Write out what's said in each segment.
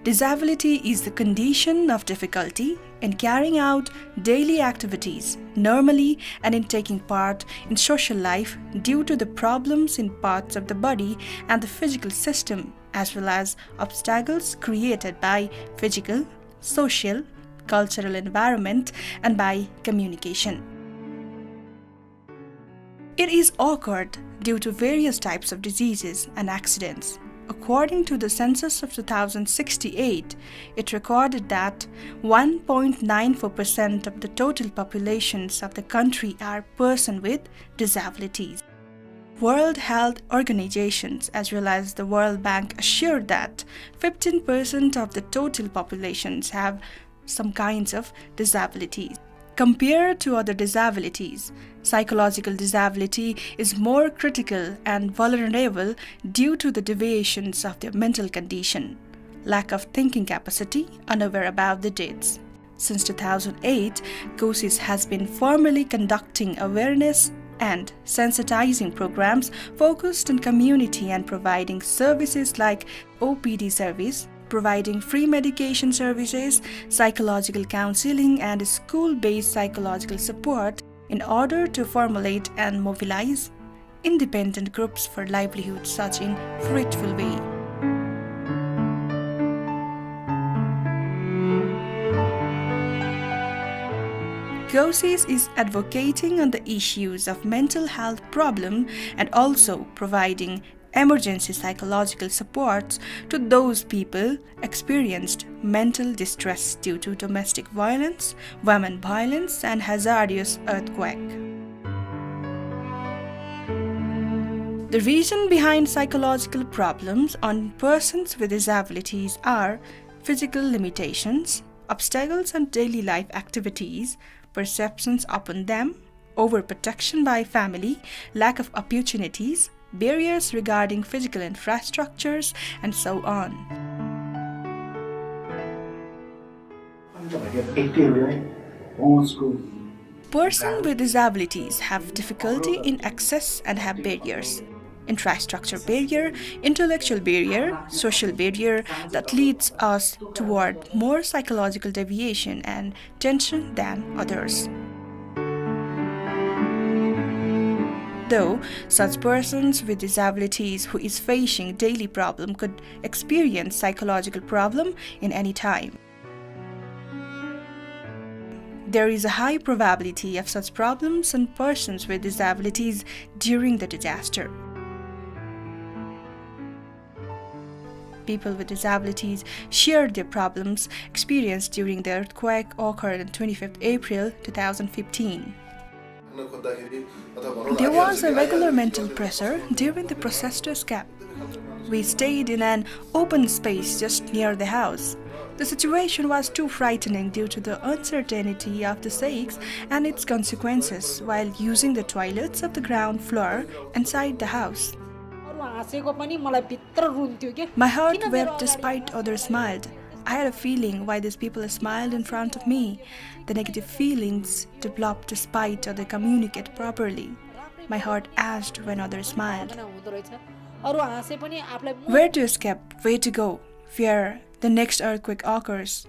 Disability is the condition of difficulty in carrying out daily activities normally and in taking part in social life due to the problems in parts of the body and the physical system, as well as obstacles created by physical, social, cultural environment and by communication. It is occurred due to various types of diseases and accidents. According to the census of 2068, it recorded that 1.94% of the total populations of the country are persons with disabilities. World Health Organizations as well as the World Bank assured that 15% of the total populations have some kinds of disabilities. Compared to other disabilities, psychological disability is more critical and vulnerable due to the deviations of their mental condition, lack of thinking capacity, unaware about the dates. Since 2008, COSIS has been formally conducting awareness and sensitizing programs focused on community and providing services like OPD service, providing free medication services, psychological counseling, and school-based psychological support in order to formulate and mobilize independent groups for livelihood such in fruitful way. COSIS is advocating on the issues of mental health problem and also providing emergency psychological supports to those people experienced mental distress due to domestic violence, women violence, and hazardous earthquake. The reason behind psychological problems on persons with disabilities are physical limitations, obstacles on daily life activities, perceptions upon them, overprotection by family, lack of opportunities, barriers regarding physical infrastructures, and so on. Persons with disabilities have difficulty in access and have barriers. Infrastructure barrier, intellectual barrier, social barrier that leads us toward more psychological deviation and tension than others. Though such persons with disabilities who is facing daily problem could experience psychological problem in any time. There is a high probability of such problems in persons with disabilities during the disaster. People with disabilities shared their problems experienced during the earthquake occurred on 25th April 2015. There was a regular mental pressure during the process to escape. We stayed in an open space just near the house. The situation was too frightening due to the uncertainty of the shakes and its consequences while using the toilets of the ground floor inside the house. My heart wept despite others smiled. I had a feeling why these people smiled in front of me. The negative feelings developed despite others communicate properly. My heart asked when others smiled. Where to escape? Where to go? Fear the next earthquake occurs.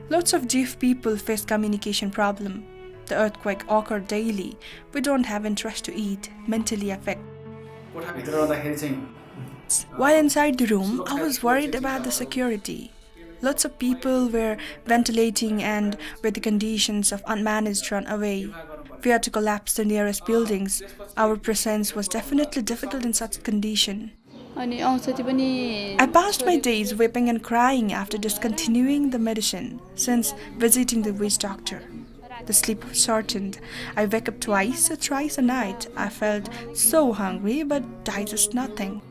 Lots of deaf people face communication problem. The earthquake occurs daily. We don't have interest to eat, mentally affected. While inside the room, I was worried about the security. Lots of people were ventilating and with the conditions of unmanaged run away. We had to collapse the nearest buildings. Our presence was definitely difficult in such condition. I passed my days weeping and crying after discontinuing the medicine since visiting the witch doctor. The sleep was shortened. I wake up twice or thrice a night. I felt so hungry but digest nothing.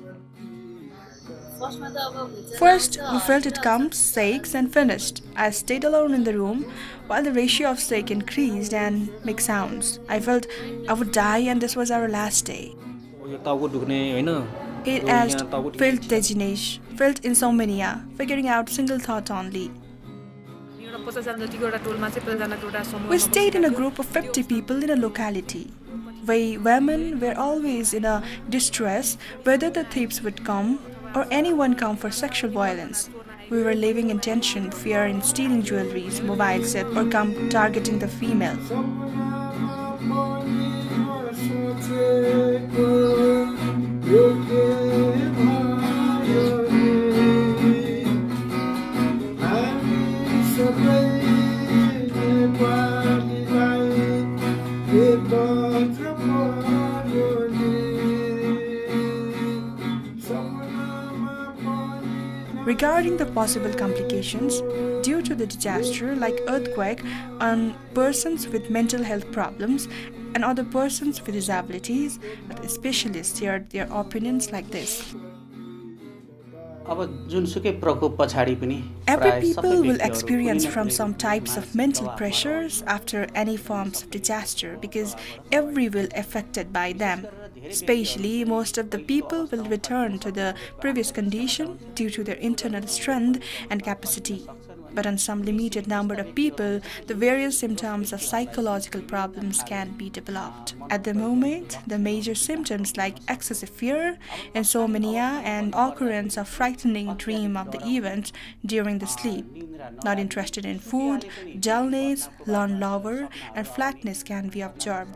First, we felt it comes, shakes and finished. I stayed alone in the room while the ratio of shake increased and make sounds. I felt I would die and this was our last day. It asked, felt dizziness, felt insomnia, figuring out single thought only. We stayed in a group of 50 people in a locality. We women were always in a distress whether the thieves would come or anyone come for sexual violence. we were living in tension, fear in stealing jewelries, mobile set, or targeting the female. Regarding the possible complications due to the disaster like earthquake on persons with mental health problems and other persons with disabilities, the specialists shared their opinions like this. Every people will experience from some types of mental pressures after any forms of disaster because every will affected by them. Especially, most of the people will return to the previous condition due to their internal strength and capacity. But on some limited number of people, the various symptoms of psychological problems can be developed. At the moment, the major symptoms like excessive fear, insomnia, and occurrence of frightening dream of the events during the sleep. Not interested in food, dullness, lone lover, and flatness can be observed.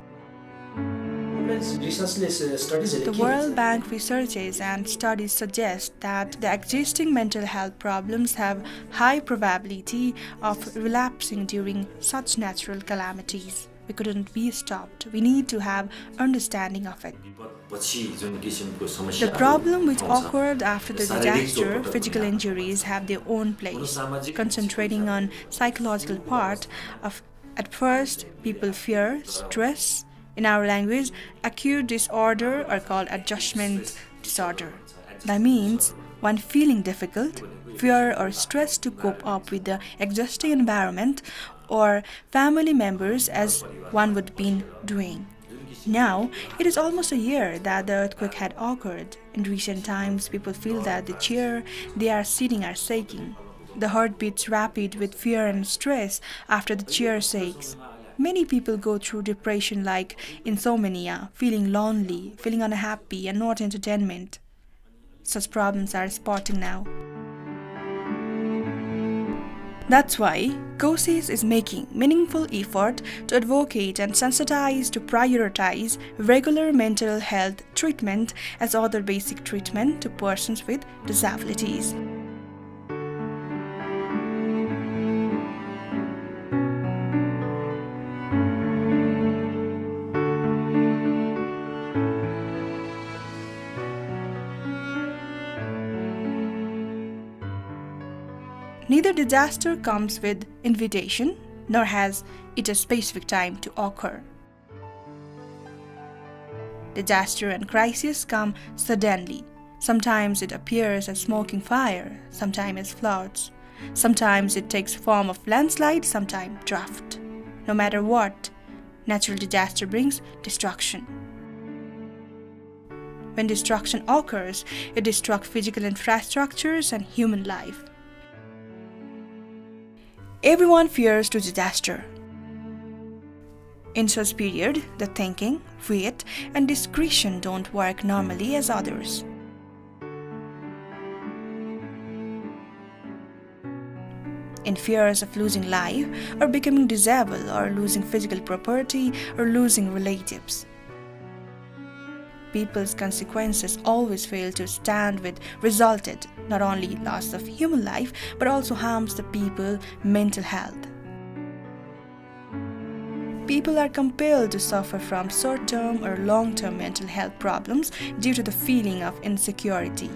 The World Bank researches and studies suggest that the existing mental health problems have high probability of relapsing during such natural calamities. We couldn't be stopped. We need to have understanding of it. The problem which occurred after the disaster, physical injuries have their own place. Concentrating on psychological part of at first people fear, stress. In our language, acute disorder are called adjustment disorder. That means one feeling difficult, fear or stress to cope up with the existing environment or family members as one would be doing. Now, it is almost a year that the earthquake had occurred. In recent times, people feel that the chair they are sitting are shaking. The heart beats rapid with fear and stress after the chair shakes. Many people go through depression like insomnia, feeling lonely, feeling unhappy, and not entertainment. Such problems are spotting now. That's why COSIS is making meaningful effort to advocate and sensitize to prioritize regular mental health treatment as other basic treatment to persons with disabilities. Neither disaster comes with invitation, nor has it a specific time to occur. Disaster and crisis come suddenly. Sometimes it appears as smoking fire, sometimes as floods. Sometimes it takes form of landslide, sometimes drought. No matter what, natural disaster brings destruction. When destruction occurs, it destructs physical infrastructures and human life. Everyone fears to disaster. In such period, the thinking, wait, and discretion don't work normally as others. In fears of losing life, or becoming disabled, or losing physical property, or losing relatives. People's consequences always fail to stand with resulted not only loss of human life but also harms the people's mental health. People are compelled to suffer from short-term or long-term mental health problems due to the feeling of insecurity.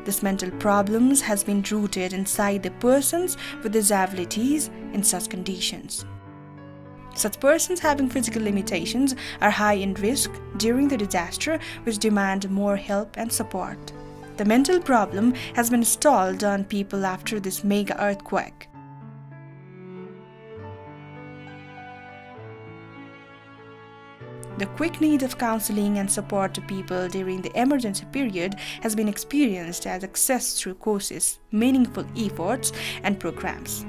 This mental problems has been rooted inside the persons with disabilities in such conditions. Such persons having physical limitations are high in risk during the disaster, which demand more help and support. The mental problem has been stalled on people after this mega earthquake. The quick need of counseling and support to people during the emergency period has been experienced as access through courses, meaningful efforts, and programs.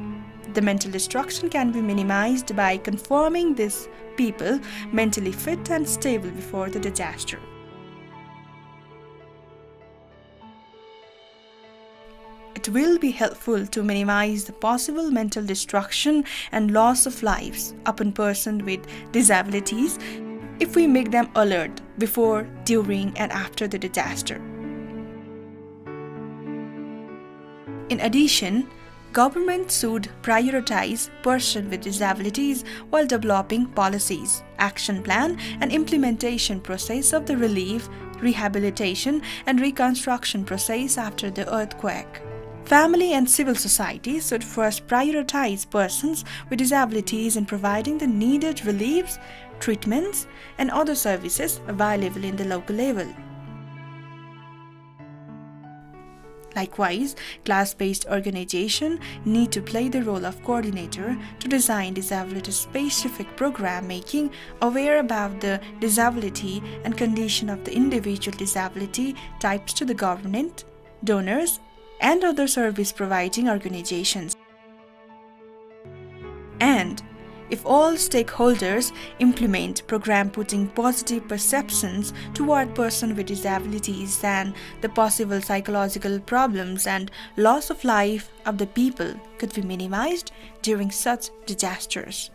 The mental destruction can be minimized by confirming these people mentally fit and stable before the disaster. it will be helpful to minimize the possible mental destruction and loss of lives upon persons with disabilities if we make them alert before, during, and after the disaster. In addition, governments should prioritize persons with disabilities while developing policies, action plan, and implementation process of the relief, rehabilitation, and reconstruction process after the earthquake. Family and civil society should first prioritize persons with disabilities in providing the needed reliefs, treatments, and other services available in the local level. Likewise, class-based organizations need to play the role of coordinator to design disability-specific program, making aware about the disability and condition of the individual disability types to the government, donors, and other service-providing organizations. And if all stakeholders implement program putting positive perceptions toward persons with disabilities, then the possible psychological problems and loss of life of the people could be minimized during such disasters.